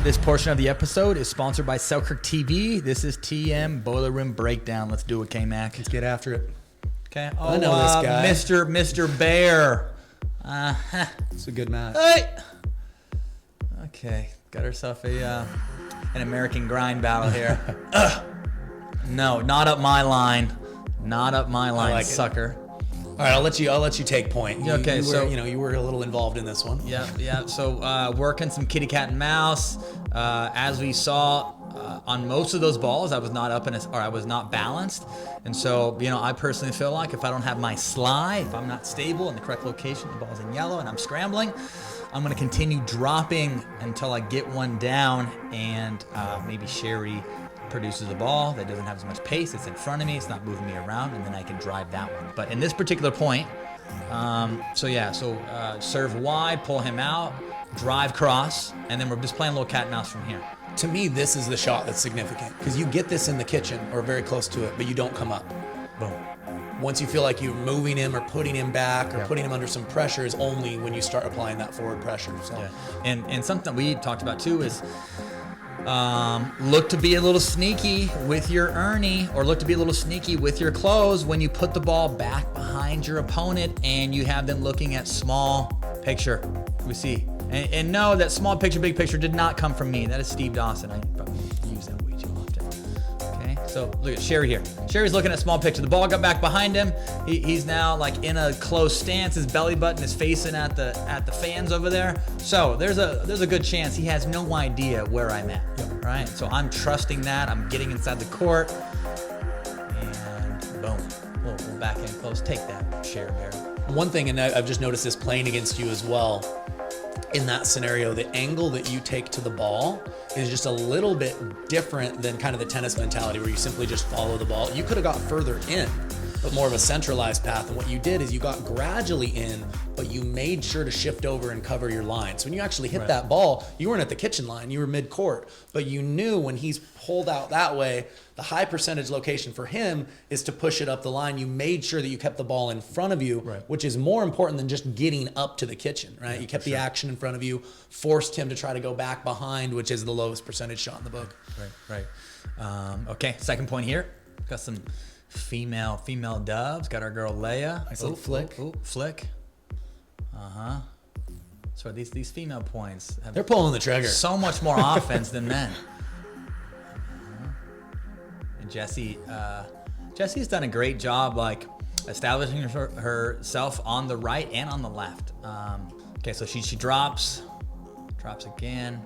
This portion of the episode is sponsored by Selkirk TV. This is TM Boiler Room Breakdown. Let's do it, K-Mac. Let's get after it. Okay. Oh, I know this guy. Mr. Bear. It's a good match. Hey. Okay. Got herself an American grind battle here. No, not up my line. Not up my line, like sucker. All right, I'll let you take point. You were a little involved in this one. Yeah. So working some kitty cat and mouse. As we saw on most of those balls, I was not I was not balanced, and so I personally feel like if I don't have my slide, if I'm not stable in the correct location, the ball's in yellow, and I'm scrambling, I'm going to continue dropping until I get one down, and maybe Sherry produces a ball that doesn't have as much pace. It's in front of me. It's not moving me around, and then I can drive that one. But in this particular point, serve wide, pull him out, drive cross, and then we're just playing a little cat and mouse from here. To me, this is the shot that's significant because you get this in the kitchen or very close to it, but you don't come up. Boom. Once you feel like you're moving him or putting him back or putting him under some pressure is only when you start applying that forward pressure. So. Yeah. And something we talked about too is look to be a little sneaky with your Ernie, or look to be a little sneaky with your close when you put the ball back behind your opponent and you have them looking at small picture. We see. And no, that small picture, big picture did not come from me. That is Steve Dawson. I probably use that way too often. Okay, so look at Sherry here. Sherry's looking at small picture. The ball got back behind him. He's now like in a close stance. His belly button is facing at the fans over there. So there's a good chance he has no idea where I'm at. Yep. Right. So I'm trusting that. I'm getting inside the court, and boom, we'll back in close. Take that, Sherry Bear. One thing, and I've just noticed this playing against you as well. In that scenario, the angle that you take to the ball is just a little bit different than kind of the tennis mentality where you simply just follow the ball. You could have got further in, but more of a centralized path. And what you did is you got gradually in, but you made sure to shift over and cover your line. So when you actually hit that ball, you weren't at the kitchen line, you were mid-court. But you knew when he's pulled out that way, the high percentage location for him is to push it up the line. You made sure that you kept the ball in front of you, which is more important than just getting up to the kitchen, right? Yeah, you kept the action in front of you, forced him to try to go back behind, which is the lowest percentage shot in the book. Right. Okay, second point here. Got some female doves. Got our girl Leia. Nice little flick. Flick. So these female points they're pulling the trigger. So much more offense than men. And Jessie's done a great job like establishing herself on the right and on the left. Okay, so she drops again.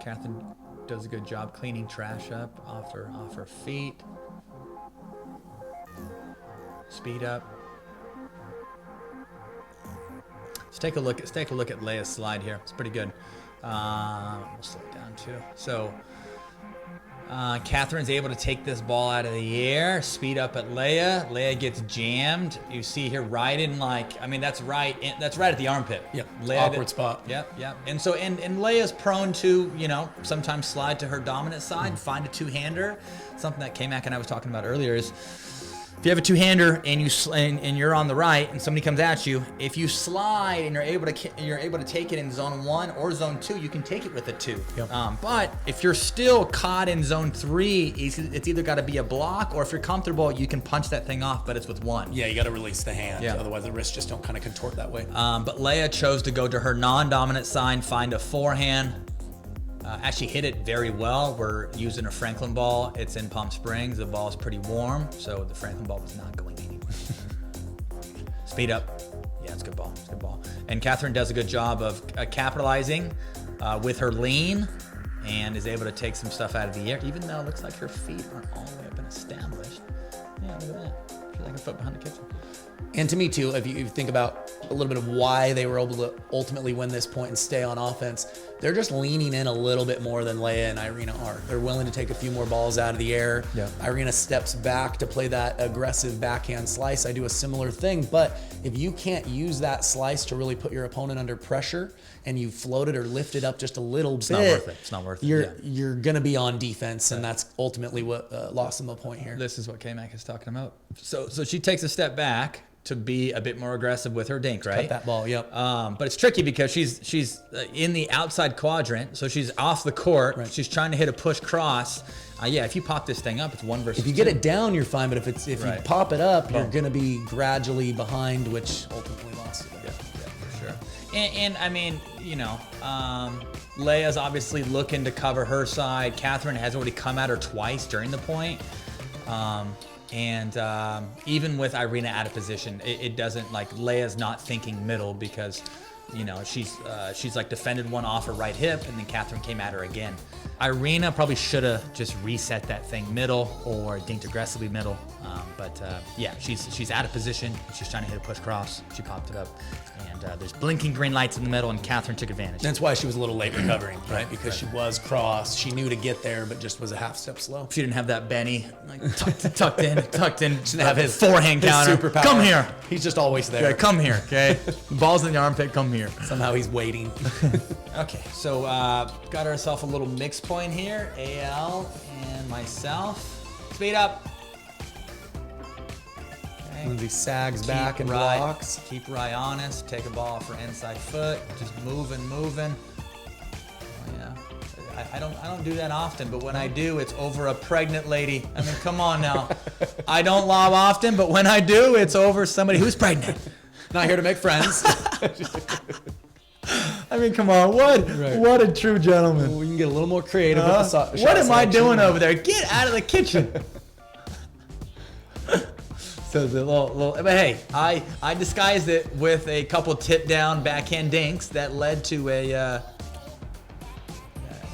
Catherine does a good job cleaning trash up off her feet. Speed up. Let's take a look at Leia's slide here. It's pretty good. We'll slow it down too. So Catherine's able to take this ball out of the air, speed up at Leia. Leia gets jammed. You see here right in that's right at the armpit. Yep. Awkward spot. Yep. And so and Leia's prone to sometimes slide to her dominant side, find a two-hander. Something that K-Mac and I was talking about earlier is, if you have a two-hander and you're on the right and somebody comes at you, if you slide and you're able to take it in zone 1 or zone 2, you can take it with a 2. Yep. But if you're still caught in zone 3, it's either got to be a block, or if you're comfortable, you can punch that thing off, but it's with 1. Yeah, you got to release the hand. Yeah. Otherwise, the wrists just don't kind of contort that way. But Leia chose to go to her non-dominant side, find a forehand. Actually hit it very well. We're using a Franklin ball. It's in Palm Springs. The ball is pretty warm, so the Franklin ball was not going anywhere. Speed up. Yeah, it's a good ball. And Catherine does a good job of capitalizing with her lean and is able to take some stuff out of the air, even though it looks like her feet aren't all the way up and established. Yeah, look at that. She's like a foot behind the kitchen. And to me, too, if you think about a little bit of why they were able to ultimately win this point and stay on offense, they're just leaning in a little bit more than Leia and Irina are. They're willing to take a few more balls out of the air. Yeah. Irina steps back to play that aggressive backhand slice. I do a similar thing, but if you can't use that slice to really put your opponent under pressure and you float it or lift it up just a little bit, it's not worth it. You're going to be on defense, and that's ultimately what lost them a point here. This is what K-Mac is talking about. So she takes a step back to be a bit more aggressive with her dink, right? Cut that ball, yep. But it's tricky because she's in the outside quadrant, so she's off the court. Right. She's trying to hit a push cross. Yeah, if you pop this thing up, it's 1 versus 2. If you get it down, you're fine. But if you pop it up, you're going to be gradually behind, which ultimately lost it. Yeah, for sure. And I mean, Leia's obviously looking to cover her side. Catherine has already come at her twice during the point. Even with Irina out of position, it doesn't, like, Leia's not thinking middle because, she's like defended one off her right hip, and then Catherine came at her again. Irina probably should have just reset that thing middle or dinked aggressively middle. Yeah, she's out of position. She's trying to hit a push cross. She popped it up. And there's blinking green lights in the middle, and Catherine took advantage. That's why she was a little late recovering, right? Because she was crossed. She knew to get there, but just was a half step slow. She didn't have that Benny, like, tucked in. She didn't have his forehand counter. Superpower. Come here. He's just always there. Okay, come here, okay? Ball's in the armpit, come here. Somehow he's waiting. Okay, so got ourselves a little mix point here. AL and myself. Speed up. Lindsay sags back and blocks. Keep Rye honest. Take a ball off her inside foot. Just moving. Oh, yeah. I don't do that often, but when I do, it's over a pregnant lady. I mean, come on now. I don't lob often, but when I do, it's over somebody who's pregnant. Not here to make friends. I mean, come on. What a true gentleman. Well, we can get a little more creative with the what am I doing over there? Get out of the kitchen. So the little, but hey, I disguised it with a couple tip down backhand dinks that led to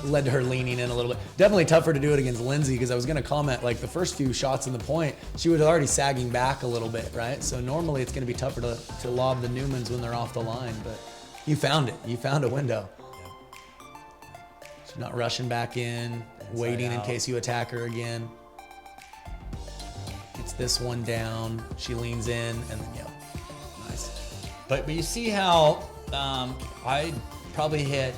led to her leaning in a little bit. Definitely tougher to do it against Lindsay, because I was going to comment, like, the first few shots in the point, she was already sagging back a little bit, right? So normally it's going to be tougher to lob the Newmans when they're off the line, but you found it. You found a window. Yeah. She's not rushing back in, waiting in case you attack her again. Gets this one down. She leans in, and then, nice. But you see how I probably hit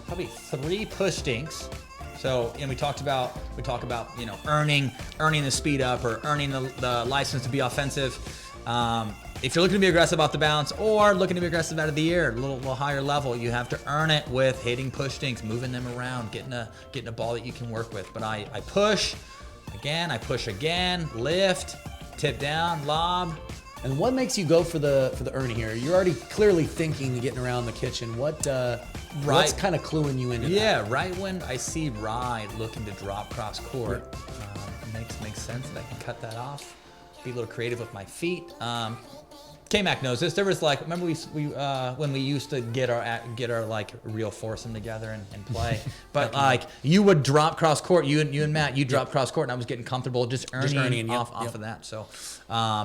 probably 3 push dinks. So, and we talk about earning the speed up or earning the license to be offensive. If you're looking to be aggressive off the bounce or looking to be aggressive out of the air, a little higher level, you have to earn it with hitting push dinks, moving them around, getting a ball that you can work with. But I push again, lift, tip down, lob. And what makes you go for the Ernie here? You're already clearly thinking getting around the kitchen. What's kind of cluing you into that? Yeah, right when I see Rye looking to drop cross court, it makes sense that I can cut that off. Be a little creative with my feet. K-Mac knows this. There was, like, remember we when we used to get our like real foursome together and play, but like you would drop cross court, you and Matt, you drop cross court, and I was getting comfortable just earning off of that. So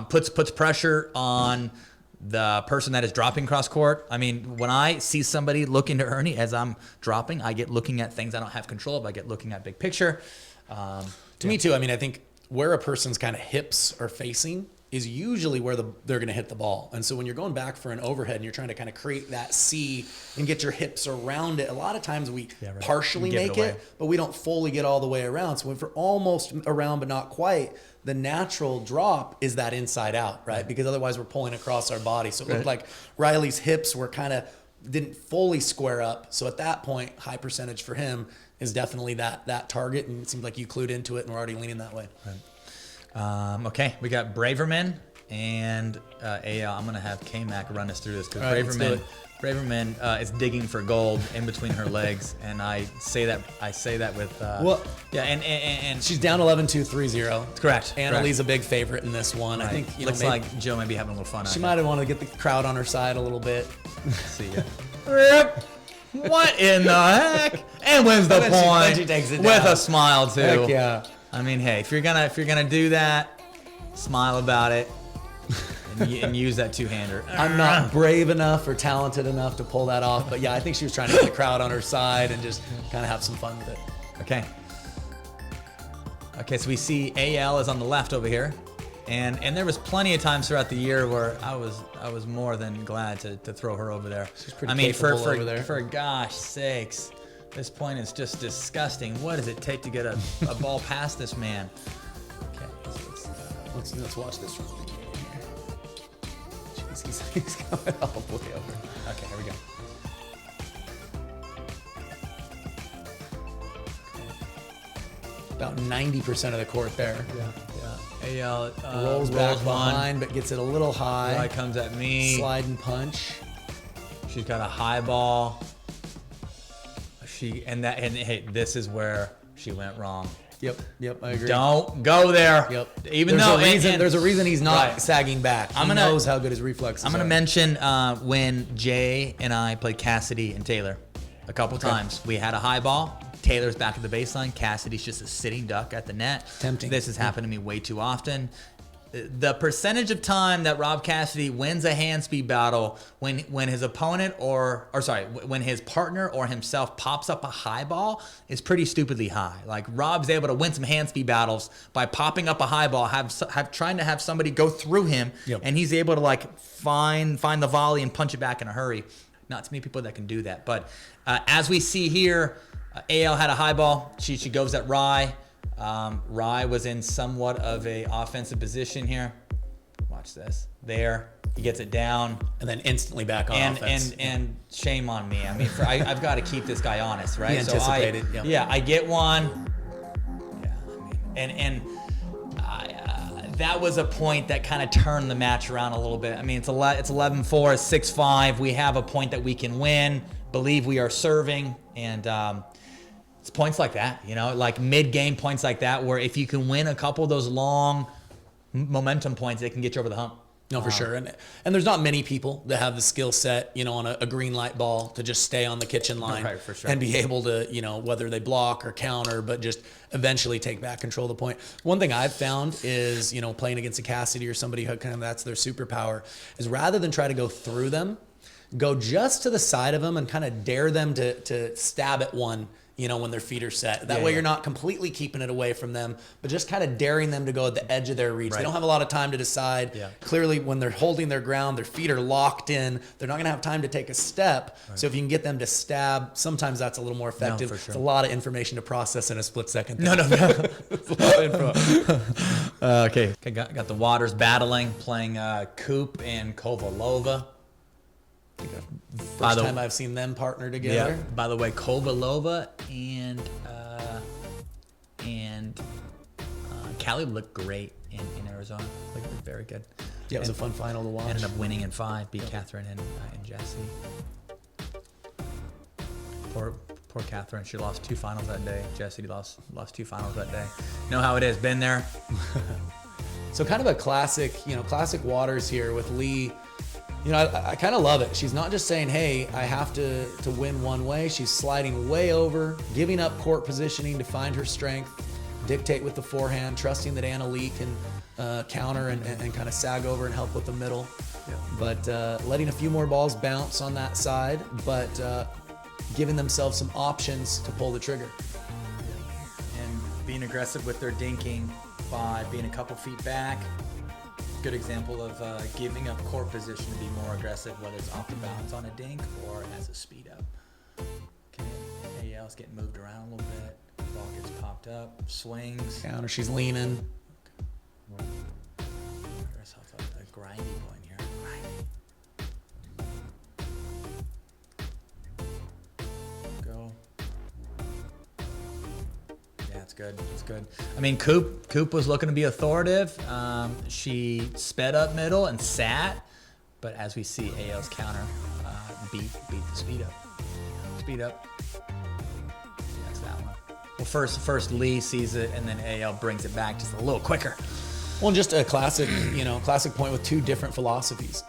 puts pressure on the person that is dropping cross court. I mean, when I see somebody looking to Ernie as I'm dropping, I get looking at things I don't have control of. I get looking at big picture. To me too. I mean, I think where a person's kind of hips are facing is usually where they're going to hit the ball. And so when you're going back for an overhead and you're trying to kind of create that C and get your hips around it, a lot of times we partially make it, but we don't fully get all the way around. So if we're almost around but not quite, the natural drop is that inside out, right? Because otherwise we're pulling across our body. So it looked like Riley's hips were didn't fully square up. So at that point, high percentage for him is definitely that target. And it seems like you clued into it and we're already leaning that way. Right. Okay, we got Braverman and AL. I'm gonna have K-Mac run us through this because Braverman is digging for gold in between her legs, and I say that with and she's down 11-2, 3-0. Correct. Annalie's a big favorite in this one. Right. I think looks like Joe may be having a little fun. She might have wanted to get the crowd on her side a little bit. See ya. Rip. What in the heck? And wins the point she takes it with down. A smile too. Heck yeah. I mean, hey, if you're gonna do that, smile about it and use that two-hander. I'm not brave enough or talented enough to pull that off, but yeah, I think she was trying to get the crowd on her side and just kind of have some fun with it. Okay, so we see AL is on the left over here, and there was plenty of times throughout the year where I was more than glad to throw her over there. She's pretty capable over there. For gosh sakes. This point is just disgusting. What does it take to get a ball past this man? Okay, let's watch this. He's coming all the way over. Okay, here we go. About 90% of the court there. Yeah. AL Rolls back behind, but gets it a little high. Right comes at me. Slide and punch. She's got a high ball. And hey, this is where she went wrong. Yep, I agree. Don't go there. Yep. Even there's a reason he's not right. sagging back. He knows how good his reflexes are. I'm gonna mention when Jay and I played Cassidy and Taylor a couple times. We had a high ball. Taylor's back at the baseline. Cassidy's just a sitting duck at the net. Tempting. This has happened to me way too often. The percentage of time that Rob Cassidy wins a hand speed battle when his opponent when his partner or himself pops up a high ball is pretty stupidly high. Like Rob's able to win some hand speed battles by popping up a high ball, trying to have somebody go through him, and he's able to like find the volley and punch it back in a hurry. Not too many people that can do that. But as we see here, AL had a high ball. She goes at Rye. Rye was in somewhat of a offensive position here. Watch this. There, he gets it down, and then instantly back on offense. And shame on me. I mean, I've got to keep this guy honest, right? He anticipated. I get one. Yeah, I mean, that was a point that kind of turned the match around a little bit. I mean, it's 11-4, 6-5. We have a point that we can win. Believe we are serving, and it's points like that, like mid-game points like that, where if you can win a couple of those long momentum points, it can get you over the hump. No, for sure. And there's not many people that have the skill set, on a green light ball to just stay on the kitchen line right, for sure. and be able to, whether they block or counter, but just eventually take back control of the point. One thing I've found is, playing against a Cassidy or somebody who kind of that's their superpower, is rather than try to go through them, go just to the side of them and kind of dare them to stab at one, when their feet are set. That way you're not completely keeping it away from them, but just kind of daring them to go at the edge of their reach. Right. They don't have a lot of time to decide. Yeah. Clearly, when they're holding their ground, their feet are locked in. They're not going to have time to take a step. Right. So if you can get them to stab, sometimes that's a little more effective. No, for sure. It's a lot of information to process in a split second. No. It's a lot of info. Okay, got the Waters battling, playing Coop and Kovalova. First time I've seen them partner together. Yeah. By the way, Kovalova and Callie looked great in Arizona. Looked very good. Yeah, it was a fun final to watch. Ended up winning in 5, beat Catherine and Jessie. Poor Catherine. She lost 2 finals that day. Jessie lost 2 finals that day. Know how it is. Been there. So kind of a classic Waters here with Lee. I kind of love it. She's not just saying, hey, I have to win one way. She's sliding way over, giving up court positioning to find her strength, dictate with the forehand, trusting that Anna Lee can counter and kind of sag over and help with the middle. Yeah. But letting a few more balls bounce on that side, but giving themselves some options to pull the trigger. And being aggressive with their dinking by being a couple feet back. Good example of giving up court position to be more aggressive, whether it's off the bounce on a dink or as a speed up. Okay, AL's getting moved around a little bit. Ball gets popped up, swings. Counter, she's leaning. Give herself a grindy point here. Go. Yeah, it's good. It's good. I mean, Coop was looking to be authoritative. She sped up middle and sat, but as we see, AL's counter beat the speed up. Speed up. That's that one. Well, first Lee sees it, and then AL brings it back just a little quicker. Well, just a classic point with 2 different philosophies.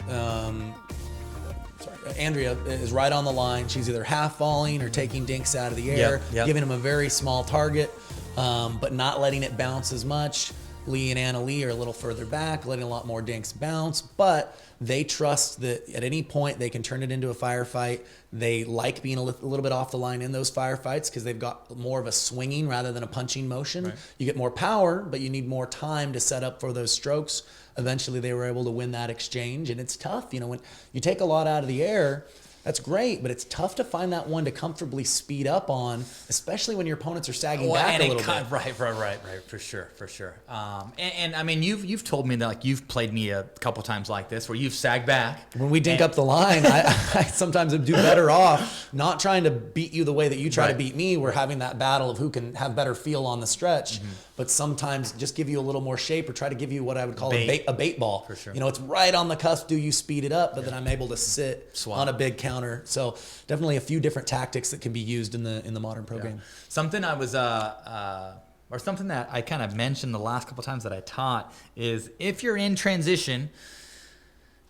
Andrea is right on the line. She's either half falling or taking dinks out of the air, giving him a very small target, but not letting it bounce as much. Lee and Anna Lee are a little further back, letting a lot more dinks bounce, but they trust that at any point they can turn it into a firefight. They like being a little bit off the line in those firefights because they've got more of a swinging rather than a punching motion. Right. You get more power, but you need more time to set up for those strokes. Eventually they were able to win that exchange, and it's tough. When you take a lot out of the air, that's great, but it's tough to find that one to comfortably speed up on, especially when your opponents are sagging back a little bit. Right, for sure. And I mean, you've told me that like you've played me a couple times like this where you've sagged back. When we dink up the line, I sometimes do better off not trying to beat you the way that you try to beat me. We're having that battle of who can have better feel on the stretch, but sometimes just give you a little more shape or try to give you what I would call a bait ball. For sure. You know, it's right on the cusp. Do you speed it up? But then I'm able to sit on a big counter. So definitely a few different tactics that can be used in the modern pro game. Something I was or something that I kind of mentioned the last couple times that I taught is if you're in transition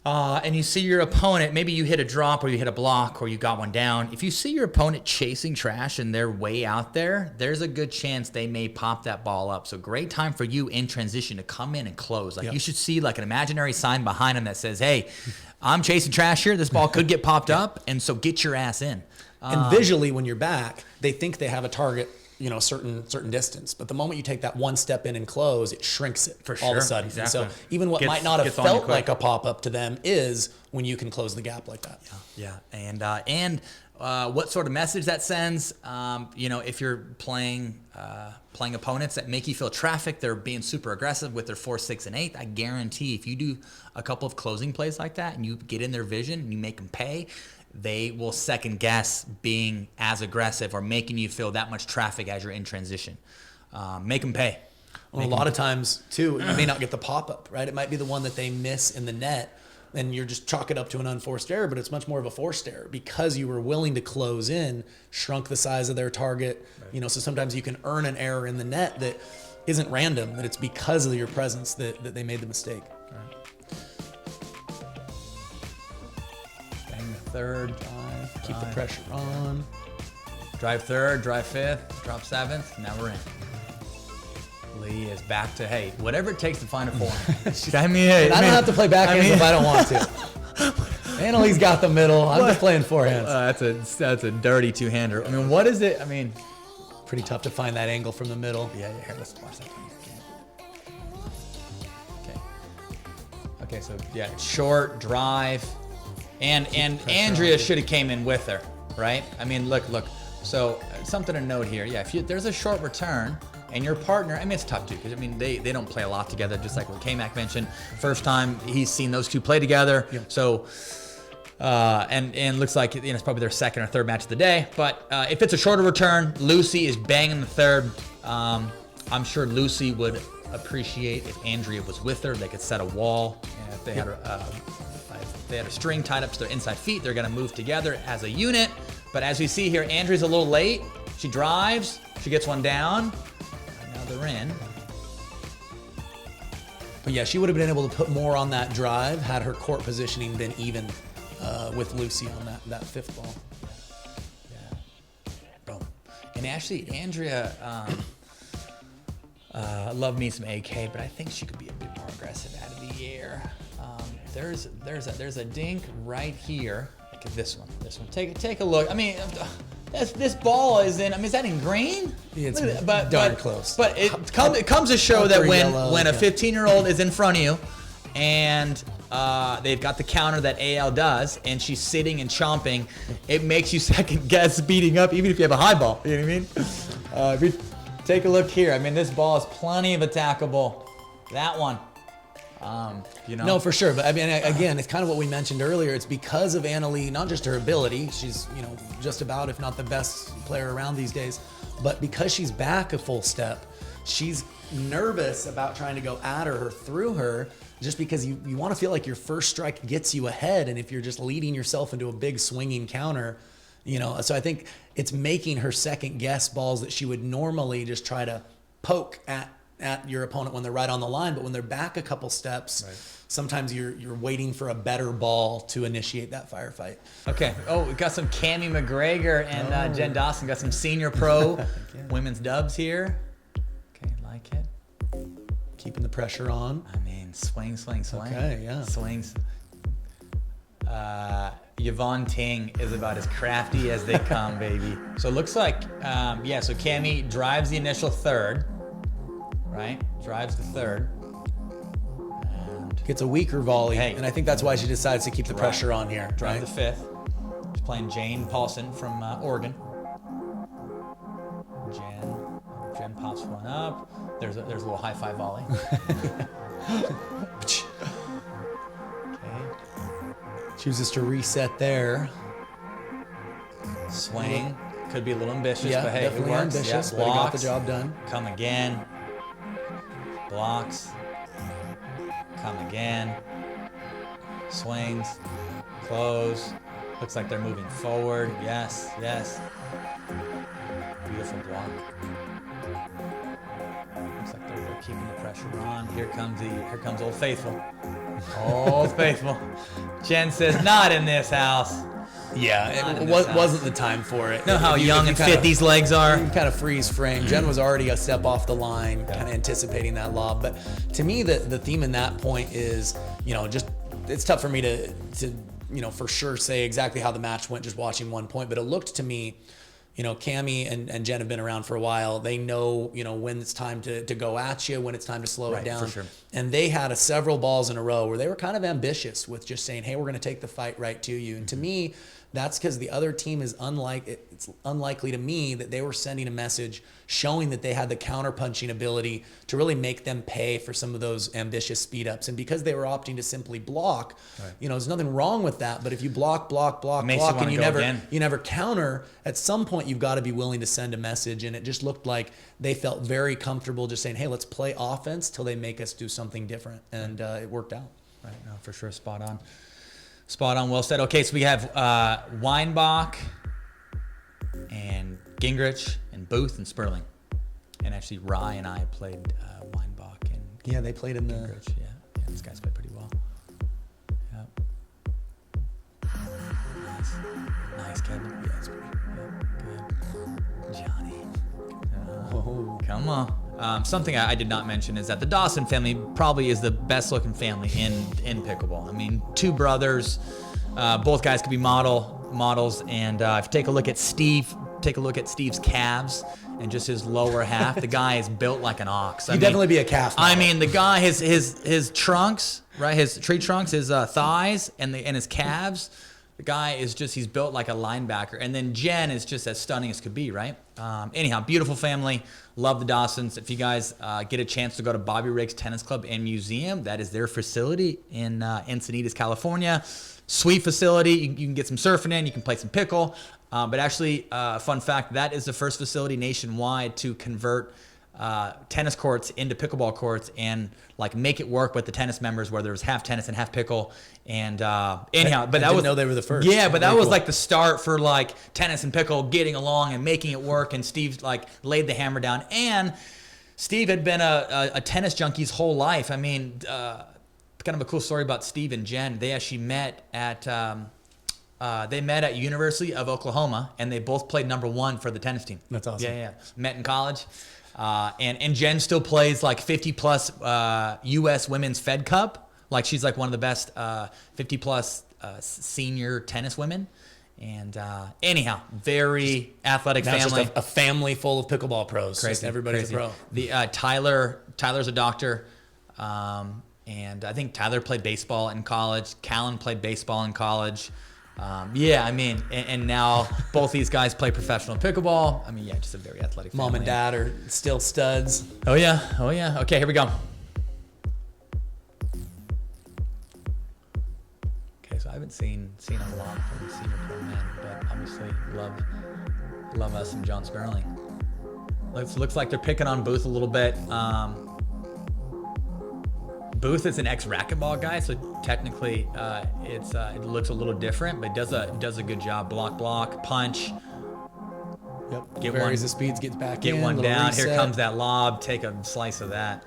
and you see your opponent, maybe you hit a drop or you hit a block or you got one down. If you see your opponent chasing trash and they're way out there, there's a good chance they may pop that ball up. So great time for you in transition to come in and close. Like you should see like an imaginary sign behind them that says, hey, I'm chasing trash here. This ball could get popped up. And so get your ass in. And visually when you're back, they think they have a target, you know, certain distance. But the moment you take that one step in and close, it shrinks it all of a sudden. Exactly. And so even what might not have felt like a pop-up to them is when you can close the gap like that. Yeah. And what sort of message that sends, you know, if you're playing opponents that make you feel trafficked, they're being super aggressive with their 4, 6, and 8. I guarantee if you do a couple of closing plays like that and you get in their vision and you make them pay, they will second guess being as aggressive or making you feel that much traffic as you're in transition. Make them pay. Well, a lot of times too, you may not get the pop-up, right? It might be the one that they miss in the net and you're just chalk it up to an unforced error, but it's much more of a forced error because you were willing to close in, shrunk the size of their target. You know, so sometimes you can earn an error in the net that isn't random, that it's because of your presence that they made the mistake. Bang the third, drive, keep the pressure on. Drive third, drive fifth, drop seventh. Now we're in. Lee is back to, hey, whatever it takes to find a forehand. I mean, hey, I don't have to play backhands if I don't want to. Annalie's got the middle. I'm just playing forehands. That's a dirty two-hander. I mean, what is it? I mean, pretty tough to find that angle from the middle. Yeah. Here, let's watch that. Okay. So yeah, short drive, and Andrea should have came in with her, right? I mean, look. So something to note here. Yeah, if there's a short return. And your partner, I mean, it's tough too, because I mean, they don't play a lot together, just like what K-Mac mentioned. First time he's seen those two play together. Yep. So, and looks like it's probably their second or third match of the day. But if it's a shorter return, Lucy is banging the third. I'm sure Lucy would appreciate if Andrea was with her. They could set a wall. And if they had a string tied up to their inside feet, they're going to move together as a unit. But as we see here, Andrea's a little late. She drives. She gets one down. They're in. But yeah, she would have been able to put more on that drive had her court positioning been even with Lucy on that fifth ball. Yeah. Boom. And actually, Andrea, love me some AK, but I think she could be a bit more aggressive out of the air. There's a dink right here. Look at this one. Take a look. I mean. This ball is in. I mean, is that in green? It's darn close. But it comes to show that when a 15-year-old is in front of you, and they've got the counter that AL does, and she's sitting and chomping, it makes you second guess speeding up, even if you have a high ball. You know what I mean? If you take a look here, I mean, this ball is plenty of attackable. That one. No, for sure. But I mean, again, it's kind of what we mentioned earlier. It's because of Annalie, not just her ability. She's, just about, if not the best player around these days, but because she's back a full step, she's nervous about trying to go at her or through her just because you want to feel like your first strike gets you ahead. And if you're just leading yourself into a big swinging counter, so I think it's making her second guess balls that she would normally just try to poke at your opponent when they're right on the line, but when they're back a couple steps, sometimes you're waiting for a better ball to initiate that firefight. Okay. Oh, we got some Cammie McGregor and Jen Dawson. Got some senior pro women's dubs here. Okay, like it. Keeping the pressure on. I mean, swing. Okay, yeah. Swings. Yvonne Ting is about as crafty as they come, baby. So it looks like, so Cammie drives the initial third. Right? Drives the third. And gets a weaker volley. And I think that's why she decides to keep the pressure on here. Drive the fifth. playing Jane Paulson from Oregon. Jen pops one up. There's a little high five volley. Okay. Chooses to reset there. Swing. Could be a little ambitious, Yeah, but hey, it definitely works. ambitious, Yeah, but he got blocks. the job done. Come again. Blocks. Come again. Swings. Close. Looks like they're moving forward. Yes, yes. Beautiful block. Looks like they're keeping the pressure on. Here comes Old Faithful. Old Faithful. Jen says, not in this house. Yeah, it wasn't the time for it. Know how young and fit these legs are? You kind of freeze frame. Jen was already a step off the line, kind of anticipating that lob. But to me, the theme in that point is, just it's tough for me to for sure say exactly how the match went just watching one point. But it looked to me, Cammie and Jen have been around for a while. They know, when it's time to go at you, when it's time to slow it down. For sure. And they had several balls in a row where they were kind of ambitious with just saying, hey, we're going to take the fight right to you. And to me, that's because the other team is it's unlikely to me that they were sending a message showing that they had the counter-punching ability to really make them pay for some of those ambitious speed-ups. And because they were opting to simply block, there's nothing wrong with that. But if you block, and you never counter, at some point you've got to be willing to send a message. And it just looked like they felt very comfortable just saying, hey, let's play offense till they make us do something different. And it worked out. Right, no, for sure, spot on. Spot on, well said. Okay, so we have Weinbach and Gingrich and Booth and Sperling. And actually, Rye and I played Weinbach and Yeah, they played in Gingrich. Yeah, these guys played pretty well. Yep. Nice, Kevin. Yeah, that's pretty good. Johnny. Come on. Something I did not mention is that the Dawson family probably is the best looking family in pickleball. I mean, two brothers, both guys could be models. And if you take a look at Steve's calves and just his lower half. The guy is built like an ox. He'd definitely be a calf model. I mean, the guy, his trunks, right? His tree trunks, his thighs, and his calves. The guy is he's built like a linebacker. And then Jen is just as stunning as could be, right? Anyhow, beautiful family. Love the Dawsons. If you guys get a chance to go to Bobby Riggs Tennis Club and Museum, that is their facility in Encinitas, California. Sweet facility. You can get some surfing in. You can play some pickle. But actually, fun fact, that is the first facility nationwide to convert tennis courts into pickleball courts and like make it work with the tennis members where there was half tennis and half pickle. And anyhow, but I didn't know they were the first. Yeah, but that Very was cool. like the start for like tennis and pickle getting along and making it work. And Steve like laid the hammer down. And Steve had been a tennis junkie his whole life. I mean, kind of a cool story about Steve and Jen. They actually met at University of Oklahoma, and they both played number one for the tennis team. That's awesome. Yeah. Met in college. And Jen still plays like 50 plus U.S. Women's Fed Cup. Like she's like one of the best 50 plus senior tennis women. And anyhow, very athletic Now family. it's just a family full of pickleball pros. Crazy, Just everybody's crazy. a pro. The Tyler's a doctor. And I think Tyler played baseball in college. Callan played baseball in college. I mean, and now both these guys play professional pickleball. I mean, yeah, just a very athletic family. Mom and dad are still studs. Oh yeah. Okay, here we go. Okay, so I haven't seen a lot from the senior pro men, but obviously love us some John Sperling. Looks like they're picking on Booth a little bit. Booth is an ex-racquetball guy, so technically it looks a little different, but does a good job. Block, punch. Yep. Get Varies one- the speeds, gets back Get in. one little down. reset. Here comes that lob. Take a slice of that.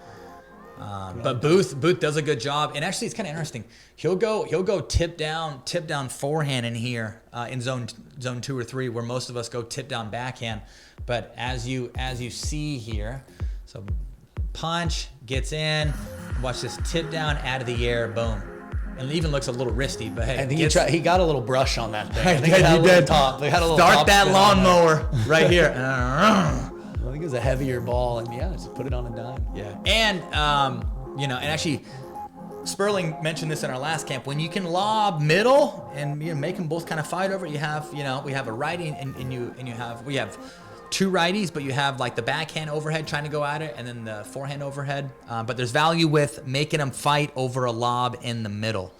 But Booth does a good job, and actually it's kind of interesting. He'll go tip down forehand in here in zone 2 or 3, where most of us go tip down backhand. But as you see here, so punch gets in. Watch this tip down out of the air, boom, and it even looks a little wristy. But hey, I think he got a little brush on that thing. I think He it had a little did. top. They had a little Start top that spin on lawnmower right here. I think it was a heavier ball, and just put it on a dime. Yeah, and and actually, Sperling mentioned this in our last camp. When you can lob middle and make them both kind of fight over it, we have a righty we have two righties, but you have like the backhand overhead trying to go at it, and then the forehand overhead. But there's value with making them fight over a lob in the middle.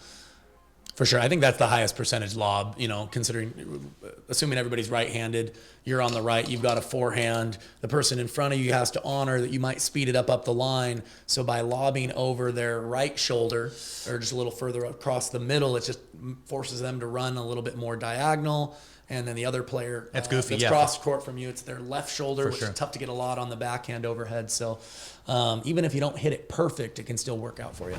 For sure. I think that's the highest percentage lob, assuming everybody's right-handed, you're on the right, you've got a forehand, the person in front of you has to honor that you might speed it up the line. So by lobbing over their right shoulder or just a little further across the middle, it just forces them to run a little bit more diagonal. And then the other player that's goofy, that's cross court from you, it's their left shoulder, which is tough to get a lot on the backhand overhead. So even if you don't hit it perfect, it can still work out for you.